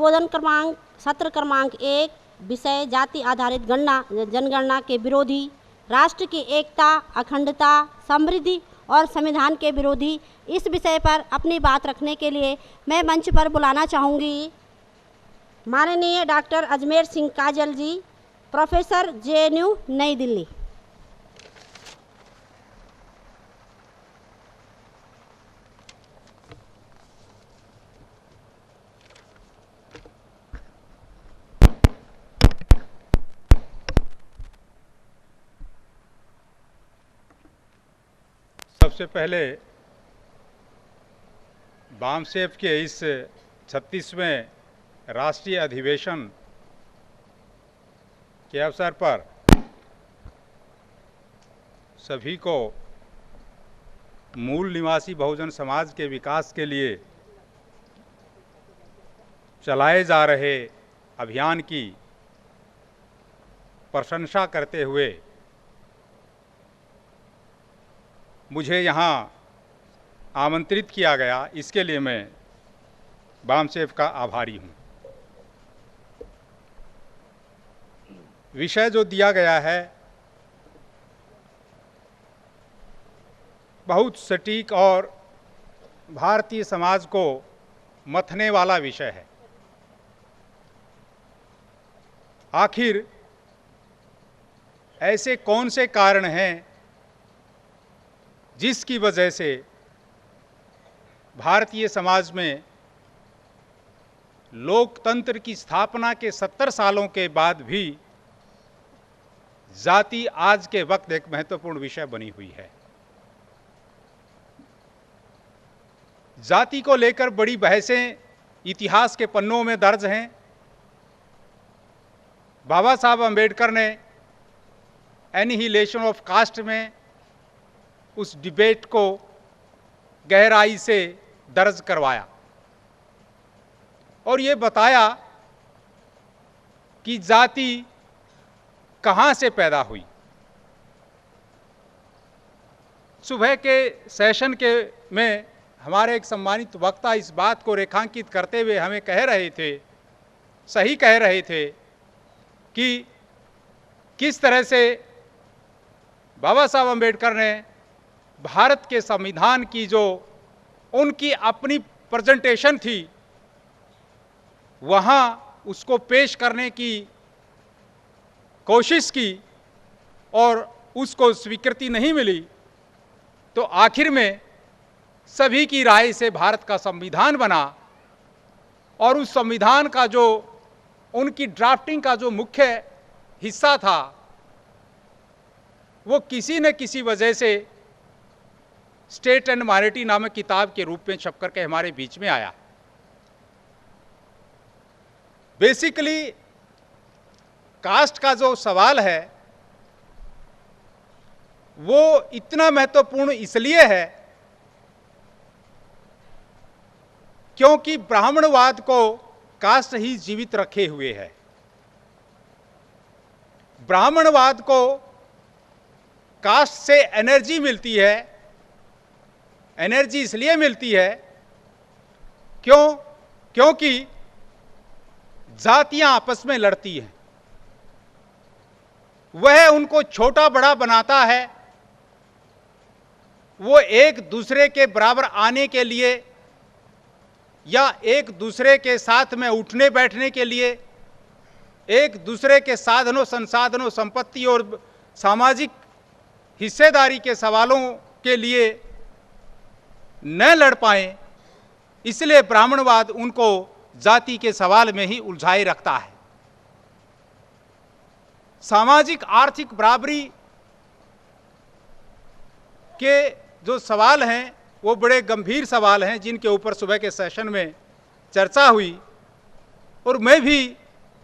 संबोधन क्रमांक सत्र क्रमांक 1, विषय जाति आधारित जनगणना के विरोधी, राष्ट्र की एकता, अखंडता, समृद्धि और संविधान के विरोधी, इस विषय पर अपनी बात रखने के लिए मैं मंच पर बुलाना चाहूँगी माननीय डॉक्टर अजमेर सिंह काजल जी, प्रोफेसर JNU नई दिल्ली। सबसे पहले बामसेफ के इस 36वें राष्ट्रीय अधिवेशन के अवसर पर सभी को मूल निवासी बहुजन समाज के विकास के लिए चलाए जा रहे अभियान की प्रशंसा करते हुए मुझे यहाँ आमंत्रित किया गया, इसके लिए मैं बामसेफ का आभारी हूँ। विषय जो दिया गया है बहुत सटीक और भारतीय समाज को मथने वाला विषय है। आखिर ऐसे कौन से कारण हैं जिसकी वजह से भारतीय समाज में लोकतंत्र की स्थापना के 70 सालों के बाद भी जाति आज के वक्त एक महत्वपूर्ण विषय बनी हुई है। जाति को लेकर बड़ी बहसें इतिहास के पन्नों में दर्ज हैं। बाबा साहब अंबेडकर ने एनिहिलेशन ऑफ कास्ट में उस डिबेट को गहराई से दर्ज करवाया और ये बताया कि जाति कहाँ से पैदा हुई। सुबह के सेशन में हमारे एक सम्मानित वक्ता इस बात को रेखांकित करते हुए हमें कह रहे थे, सही कह रहे थे कि किस तरह से बाबा साहब अंबेडकर ने भारत के संविधान की जो उनकी अपनी प्रेजेंटेशन थी वहाँ उसको पेश करने की कोशिश की और उसको स्वीकृति नहीं मिली, तो आखिर में सभी की राय से भारत का संविधान बना और उस संविधान का जो उनकी ड्राफ्टिंग का जो मुख्य हिस्सा था वो किसी न किसी वजह से स्टेट एंड माइनॉरिटी नामक किताब के रूप में छप करके हमारे बीच में आया। बेसिकली कास्ट का जो सवाल है वो इतना महत्वपूर्ण इसलिए है क्योंकि ब्राह्मणवाद को कास्ट ही जीवित रखे हुए है। ब्राह्मणवाद को कास्ट से एनर्जी मिलती है। एनर्जी इसलिए मिलती है क्योंकि जातियां आपस में लड़ती हैं। वह उनको छोटा बड़ा बनाता है। वो एक दूसरे के बराबर आने के लिए या एक दूसरे के साथ में उठने बैठने के लिए, एक दूसरे के साधनों संसाधनों संपत्ति और सामाजिक हिस्सेदारी के सवालों के लिए न लड़ पाए, इसलिए ब्राह्मणवाद उनको जाति के सवाल में ही उलझाए रखता है। सामाजिक आर्थिक बराबरी के जो सवाल हैं वो बड़े गंभीर सवाल हैं जिनके ऊपर सुबह के सेशन में चर्चा हुई और मैं भी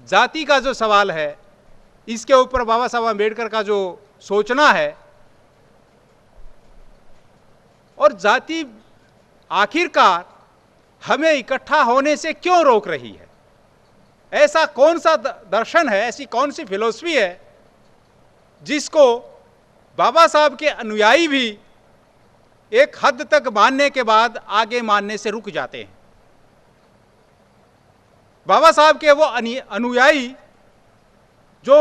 जाति का जो सवाल है इसके ऊपर बाबा साहब अम्बेडकर का जो सोचना है और जाति आखिरकार हमें इकट्ठा होने से क्यों रोक रही है। ऐसा कौन सा दर्शन है, ऐसी कौन सी फिलॉसफी है जिसको बाबा साहब के अनुयायी भी एक हद तक मानने के बाद आगे मानने से रुक जाते हैं। बाबा साहब के वो अनुयायी जो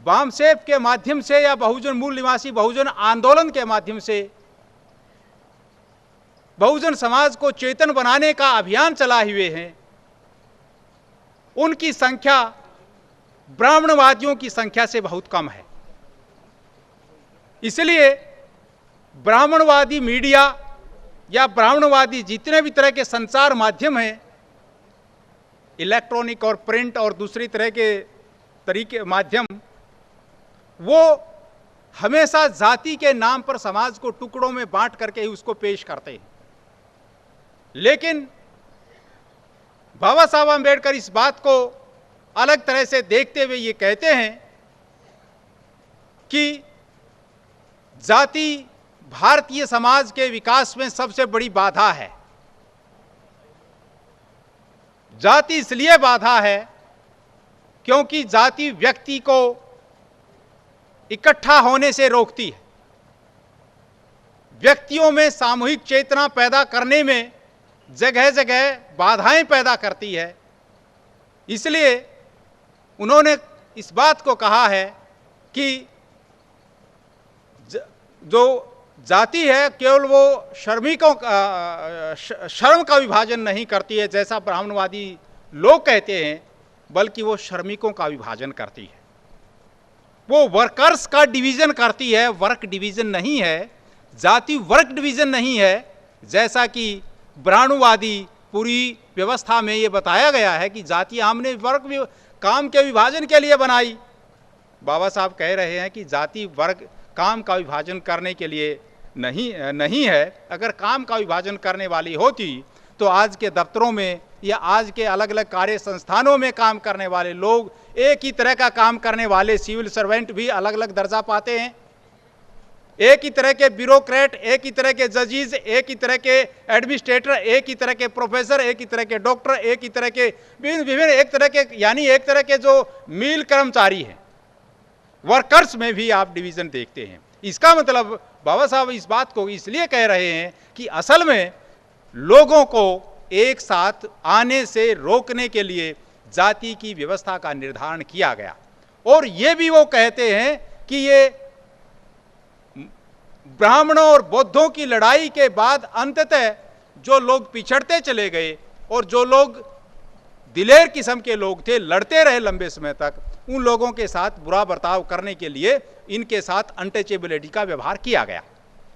वामसेप के माध्यम से या बहुजन मूल निवासी बहुजन आंदोलन के माध्यम से बहुजन समाज को चेतन बनाने का अभियान चलाए हुए हैं, उनकी संख्या ब्राह्मणवादियों की संख्या से बहुत कम है। इसलिए ब्राह्मणवादी मीडिया या ब्राह्मणवादी जितने भी तरह के संचार माध्यम हैं, इलेक्ट्रॉनिक और प्रिंट और दूसरी तरह के तरीके माध्यम, वो हमेशा जाति के नाम पर समाज को टुकड़ों में बांट करके ही उसको पेश करते हैं। लेकिन बाबा साहब आम्बेडकर इस बात को अलग तरह से देखते हुए ये कहते हैं कि जाति भारतीय समाज के विकास में सबसे बड़ी बाधा है। जाति इसलिए बाधा है क्योंकि जाति व्यक्ति को इकट्ठा होने से रोकती है, व्यक्तियों में सामूहिक चेतना पैदा करने में जगह जगह बाधाएं पैदा करती है। इसलिए उन्होंने इस बात को कहा है कि जो जाति है केवल वो श्रमिकों श्रम का विभाजन नहीं करती है जैसा ब्राह्मणवादी लोग कहते हैं, बल्कि वो श्रमिकों का विभाजन करती है, वो वर्कर्स का डिवीजन करती है, वर्क डिवीजन नहीं है, जाति वर्क डिवीजन नहीं है जैसा कि ब्राह्मणवादी पूरी व्यवस्था में ये बताया गया है कि जाति हमने वर्ग काम के विभाजन के लिए बनाई। बाबा साहब कह रहे हैं कि जाति वर्ग काम का विभाजन करने के लिए नहीं है। अगर काम का विभाजन करने वाली होती तो आज के दफ्तरों में या आज के अलग अलग कार्य संस्थानों में काम करने वाले लोग, एक ही तरह का काम करने वाले सिविल सर्वेंट भी अलग अलग दर्जा पाते हैं, एक ही तरह के ब्यूरोक्रेट, एक ही तरह के जजेस, एक ही तरह के एडमिनिस्ट्रेटर, एक ही तरह के प्रोफेसर, एक ही तरह के डॉक्टर, एक ही तरह के विभिन्न एक तरह के यानी एक तरह के जो मिल कर्मचारी हैं, वर्कर्स में भी आप डिवीजन देखते हैं। इसका मतलब बाबा साहब इस बात को इसलिए कह रहे हैं कि असल में लोगों को एक साथ आने से रोकने के लिए जाति की व्यवस्था का निर्धारण किया गया। और ये भी वो कहते हैं कि ये ब्राह्मणों और बौद्धों की लड़ाई के बाद अंततः जो लोग पिछड़ते चले गए और जो लोग दिलेर किस्म के लोग थे, लड़ते रहे लंबे समय तक, उन लोगों के साथ बुरा बर्ताव करने के लिए इनके साथ अनटचेबिलिटी का व्यवहार किया गया।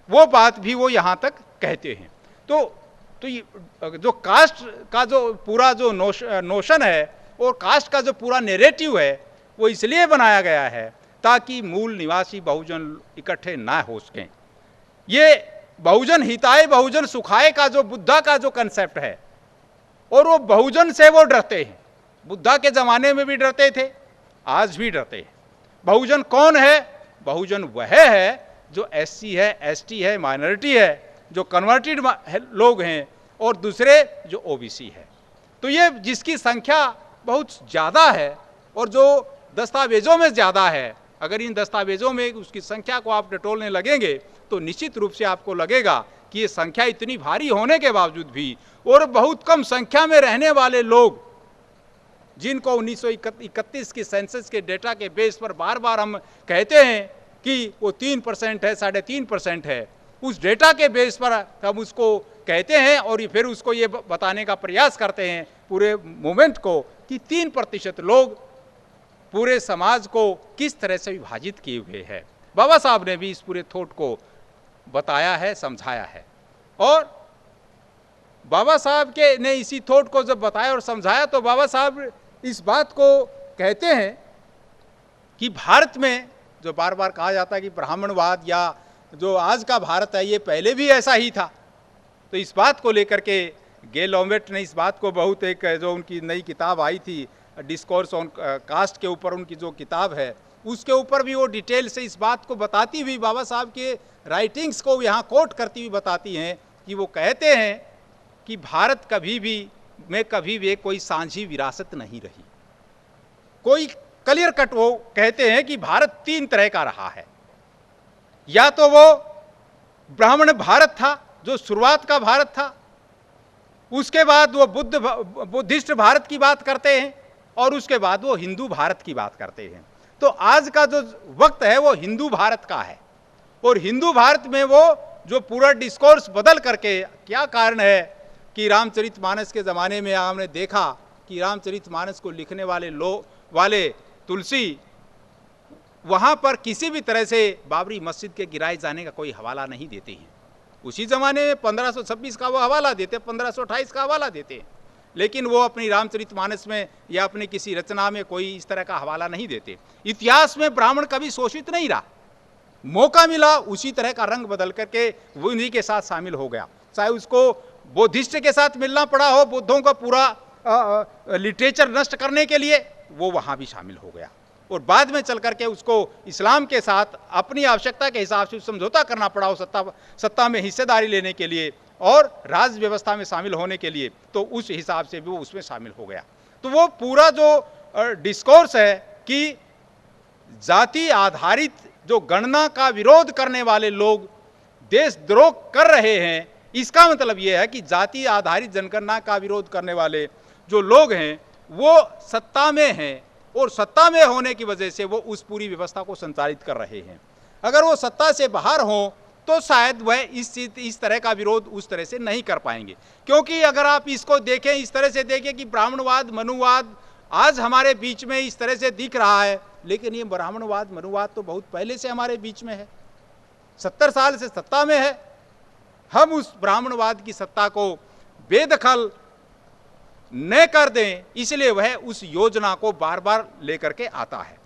वो बात भी वो यहाँ तक कहते हैं। तो जो कास्ट का जो पूरा जो नोशन है और कास्ट का जो पूरा नैरेटिव है वो इसलिए बनाया गया है ताकि मूल निवासी बहुजन इकट्ठे ना हो सकें। ये बहुजन हिताय बहुजन सुखाय का जो बुद्धा का जो कंसेप्ट है, और वो बहुजन से वो डरते हैं। बुद्धा के ज़माने में भी डरते थे, आज भी डरते हैं। बहुजन कौन है? बहुजन वह है जो एससी है, एसटी है, माइनॉरिटी है, जो कन्वर्टेड लोग हैं, और दूसरे जो ओबीसी है। तो ये जिसकी संख्या बहुत ज़्यादा है और जो दस्तावेज़ों में ज़्यादा है, अगर इन दस्तावेज़ों में उसकी संख्या को आप टटोलने लगेंगे तो निश्चित रूप से आपको लगेगा कि ये संख्या इतनी भारी होने के बावजूद भी और बहुत कम संख्या में रहने वाले लोग, जिनको 1931 की सेंसस के डेटा के बेस पर बार बार हम कहते हैं कि वो 3% है, 3.5% है, उस डेटा के बेस पर हम उसको कहते हैं और फिर उसको ये बताने का प्रयास करते हैं पूरे मूवमेंट को कि 3% लोग पूरे समाज को किस तरह से विभाजित किए हुए हैं। बाबा साहब ने भी इस पूरे थॉट को बताया है, समझाया है। और बाबा साहब के ने इसी थॉट को जब बताया और समझाया तो बाबा साहब इस बात को कहते हैं कि भारत में जो बार बार कहा जाता है कि ब्राह्मणवाद या जो आज का भारत है ये पहले भी ऐसा ही था, तो इस बात को लेकर के गेल लॉम्बेट ने इस बात को बहुत, एक जो उनकी नई किताब आई थी डिस्कोर्स ऑन कास्ट के ऊपर उनकी जो किताब है, उसके ऊपर भी वो डिटेल से इस बात को बताती हुई बाबा साहब के राइटिंग्स को यहाँ कोट करती हुई बताती हैं कि वो कहते हैं कि भारत कभी भी कोई सांझी विरासत नहीं रही। कोई क्लियर कट वो कहते हैं कि भारत 3 तरह का रहा है। या तो वो ब्राह्मण भारत था जो शुरुआत का भारत था, उसके बाद वो बुद्धिस्ट भारत की बात करते हैं और उसके बाद वो हिंदू भारत की बात करते हैं। तो आज का जो वक्त है वो हिंदू भारत का है, और हिंदू भारत में वो जो पूरा डिस्कोर्स बदल करके, क्या कारण है कि रामचरितमानस के ज़माने में हमने देखा कि रामचरितमानस को लिखने वाले तुलसी वहाँ पर किसी भी तरह से बाबरी मस्जिद के गिराए जाने का कोई हवाला नहीं देते हैं। उसी ज़माने में 1526 का वो हवाला देते, 1528 का हवाला देते, लेकिन वो अपनी रामचरितमानस में या अपनी किसी रचना में कोई इस तरह का हवाला नहीं देते। इतिहास में ब्राह्मण कभी शोषित नहीं रहा, मौका मिला उसी तरह का रंग बदल करके वो उन्हीं के साथ शामिल हो गया, चाहे उसको बुद्धिस्ट के साथ मिलना पड़ा हो, बुद्धों का पूरा लिटरेचर नष्ट करने के लिए वो वहाँ भी शामिल हो गया, और बाद में चल करके उसको इस्लाम के साथ अपनी आवश्यकता के हिसाब से समझौता करना पड़ा हो सत्ता में हिस्सेदारी लेने के लिए और राज व्यवस्था में शामिल होने के लिए, तो उस हिसाब से भी वो उसमें शामिल हो गया। तो वो पूरा जो डिस्कोर्स है कि जाति आधारित जो गणना का विरोध करने वाले लोग देशद्रोह कर रहे हैं, इसका मतलब ये है कि जाति आधारित जनगणना का विरोध करने वाले जो लोग हैं वो सत्ता में हैं, और सत्ता में होने की वजह से वो उस पूरी व्यवस्था को संचालित कर रहे हैं। अगर वो सत्ता से बाहर हों तो शायद वह इस तरह का विरोध उस तरह से नहीं कर पाएंगे, क्योंकि अगर आप इसको देखें, इस तरह से देखें कि ब्राह्मणवाद मनुवाद आज हमारे बीच में इस तरह से दिख रहा है, लेकिन ये ब्राह्मणवाद मनुवाद तो बहुत पहले से हमारे बीच में है, 70 साल से सत्ता में है। हम उस ब्राह्मणवाद की सत्ता को बेदखल न कर दें, इसलिए वह उस योजना को बार बार लेकर के आता है।